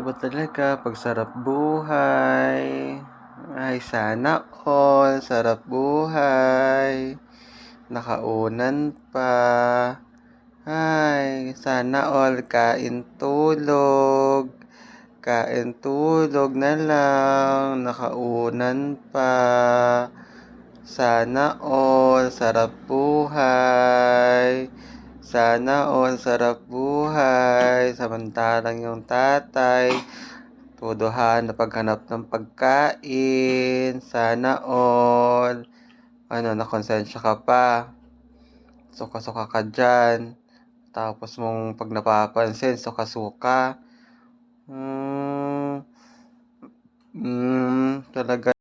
ba talaga pagsarap buhay? Ay, sana all, sarap buhay. Nakaunan pa. Ay, sana all kain tulog. Kain tulog na lang, nakaunan pa. Sana all sarap buhay. Sana all sarap buhay. Samantalang yung tatay, tuduhan na paghanap ng pagkain. Sana all. Nakonsensya ka pa. Suka-suka ka dyan. Tapos mong pag napapansin, suka-suka. Talaga